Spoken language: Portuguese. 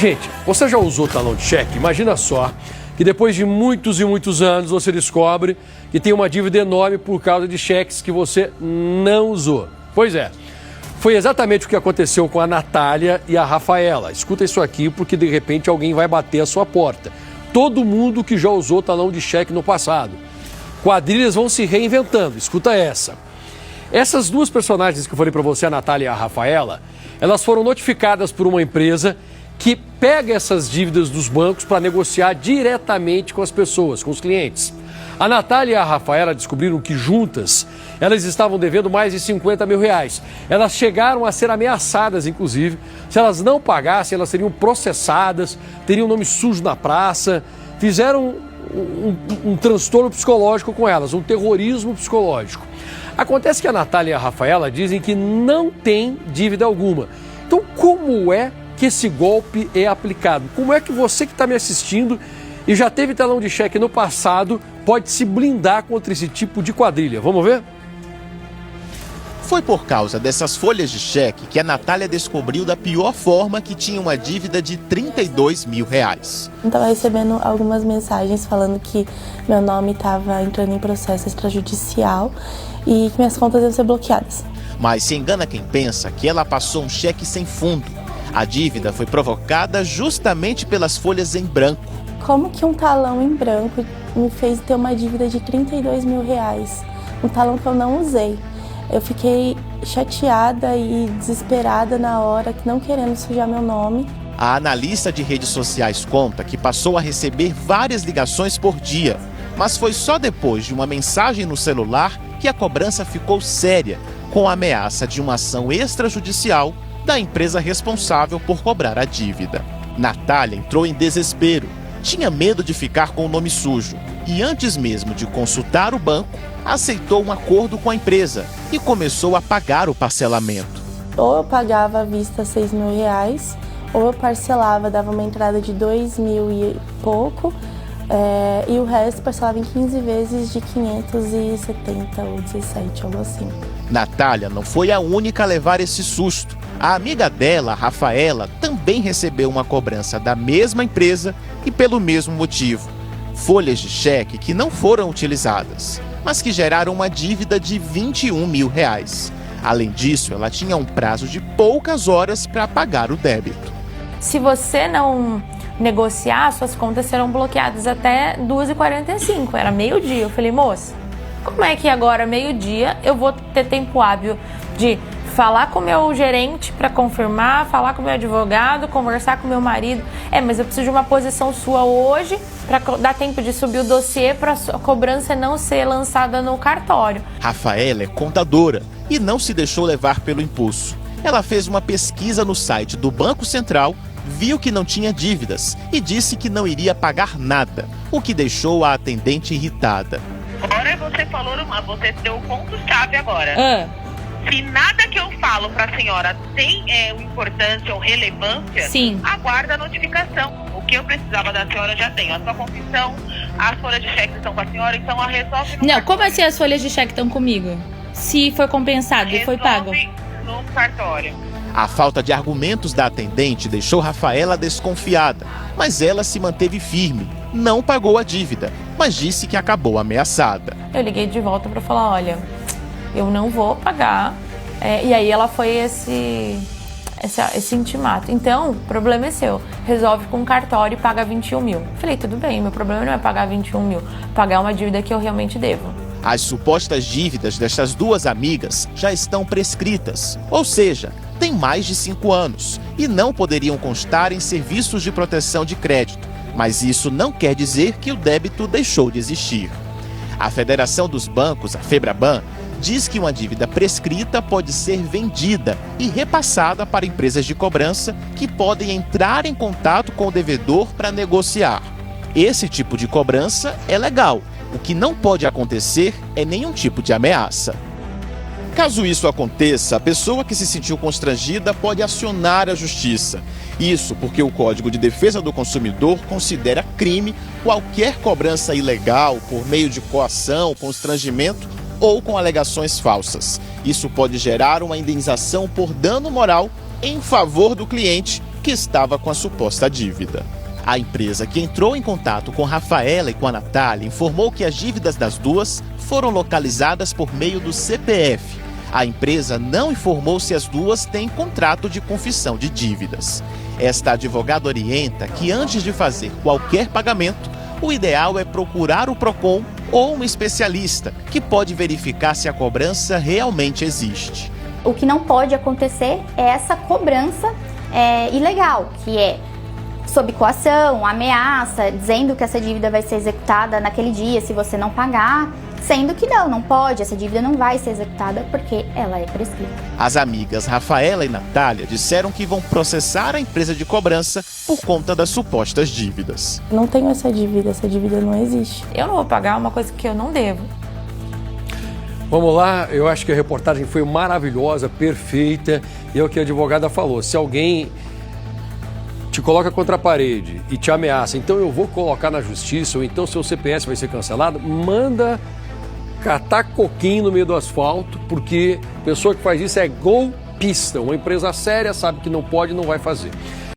Gente, você já usou talão de cheque? Imagina só que depois de muitos e muitos anos você descobre que tem uma dívida enorme por causa de cheques que você não usou. Pois é, foi exatamente o que aconteceu com a Natália e a Rafaela. Escuta isso aqui porque de repente alguém vai bater a sua porta. Todo mundo que já usou talão de cheque no passado. Quadrilhas vão se reinventando, escuta essa. Essas duas personagens que eu falei para você, a Natália e a Rafaela, elas foram notificadas por uma empresa que pega essas dívidas dos bancos para negociar diretamente com as pessoas, com os clientes. A Natália e a Rafaela descobriram que juntas elas estavam devendo mais de 50 mil reais. Elas chegaram a ser ameaçadas, inclusive. Se elas não pagassem, elas seriam processadas, teriam nome sujo na praça. Fizeram um transtorno psicológico com elas, um terrorismo psicológico. Acontece que a Natália e a Rafaela dizem que não tem dívida alguma. Então, como é que esse golpe é aplicado? Como é que você que está me assistindo e já teve talão de cheque no passado pode se blindar contra esse tipo de quadrilha? Vamos ver? Foi por causa dessas folhas de cheque que a Natália descobriu da pior forma que tinha uma dívida de 32 mil reais. Eu estava recebendo algumas mensagens falando que meu nome estava entrando em processo extrajudicial e que minhas contas iam ser bloqueadas. Mas se engana quem pensa que ela passou um cheque sem fundo. A dívida foi provocada justamente pelas folhas em branco. Como que um talão em branco me fez ter uma dívida de 32 mil reais? Um talão que eu não usei. Eu fiquei chateada e desesperada na hora, não querendo sujar meu nome. A analista de redes sociais conta que passou a receber várias ligações por dia, mas foi só depois de uma mensagem no celular que a cobrança ficou séria, com a ameaça de uma ação extrajudicial da empresa responsável por cobrar a dívida. Natália entrou em desespero, tinha medo de ficar com o nome sujo e antes mesmo de consultar o banco, aceitou um acordo com a empresa e começou a pagar o parcelamento. Ou eu pagava à vista 6 mil reais, ou eu parcelava, dava uma entrada de 2 mil e pouco, e o resto parcelava em 15 vezes de 570 ou 17, algo assim. Natália não foi a única a levar esse susto. A amiga dela, a Rafaela, também recebeu uma cobrança da mesma empresa e pelo mesmo motivo. Folhas de cheque que não foram utilizadas, mas que geraram uma dívida de 21 mil reais. Além disso, ela tinha um prazo de poucas horas para pagar o débito. Se você não negociar, suas contas serão bloqueadas até 2h45, era meio-dia. Eu falei, moça, como é que agora, meio-dia, eu vou ter tempo hábil de falar com o meu gerente para confirmar, falar com o meu advogado, conversar com o meu marido? Mas eu preciso de uma posição sua hoje para dar tempo de subir o dossiê para a cobrança não ser lançada no cartório. Rafaela é contadora e não se deixou levar pelo impulso. Ela fez uma pesquisa no site do Banco Central, viu que não tinha dívidas e disse que não iria pagar nada, o que deixou a atendente irritada. Agora você deu o ponto-chave agora. Se nada que eu falo para a senhora tem importância ou relevância, sim, aguarda a notificação. O que eu precisava da senhora já tenho. A sua confissão, as folhas de cheque estão com a senhora, então a resolve no Não, cartório. como assim as folhas de cheque estão comigo? Se foi compensado e foi pago? No cartório. A falta de argumentos da atendente deixou Rafaela desconfiada, mas ela se manteve firme. Não pagou a dívida, mas disse que acabou ameaçada. Eu liguei de volta para falar, olha, eu não vou pagar. E aí ela foi esse intimato. Então, o problema é seu. Resolve com o cartório e paga 21 mil. Falei, tudo bem, meu problema não é pagar 21 mil. Pagar uma dívida que eu realmente devo. As supostas dívidas destas duas amigas já estão prescritas, ou seja, têm mais de 5 anos e não poderiam constar em serviços de proteção de crédito. Mas isso não quer dizer que o débito deixou de existir. A Federação dos Bancos, a Febraban, diz que uma dívida prescrita pode ser vendida e repassada para empresas de cobrança que podem entrar em contato com o devedor para negociar. Esse tipo de cobrança é legal. O que não pode acontecer é nenhum tipo de ameaça. Caso isso aconteça, a pessoa que se sentiu constrangida pode acionar a justiça. Isso porque o Código de Defesa do Consumidor considera crime qualquer cobrança ilegal por meio de coação, constrangimento ou com alegações falsas. Isso pode gerar uma indenização por dano moral em favor do cliente que estava com a suposta dívida. A empresa que entrou em contato com Rafaela e com a Natália informou que as dívidas das duas foram localizadas por meio do CPF. A empresa não informou se as duas têm contrato de confissão de dívidas. Esta advogada orienta que antes de fazer qualquer pagamento, o ideal é procurar o PROCON ou um especialista que pode verificar se a cobrança realmente existe. O que não pode acontecer é essa cobrança ilegal, que é sob coação, ameaça, dizendo que essa dívida vai ser executada naquele dia se você não pagar, sendo que não pode, essa dívida não vai ser executada porque ela é prescrita. As amigas Rafaela e Natália disseram que vão processar a empresa de cobrança por conta das supostas dívidas. Não tenho essa dívida não existe. Eu não vou pagar uma coisa que eu não devo. Vamos lá, eu acho que a reportagem foi maravilhosa, perfeita, e é o que a advogada falou. Se alguém te coloca contra a parede e te ameaça, então eu vou colocar na justiça, ou então seu CPF vai ser cancelado, manda catar coquinho no meio do asfalto, porque a pessoa que faz isso é golpista. Uma empresa séria sabe que não pode e não vai fazer.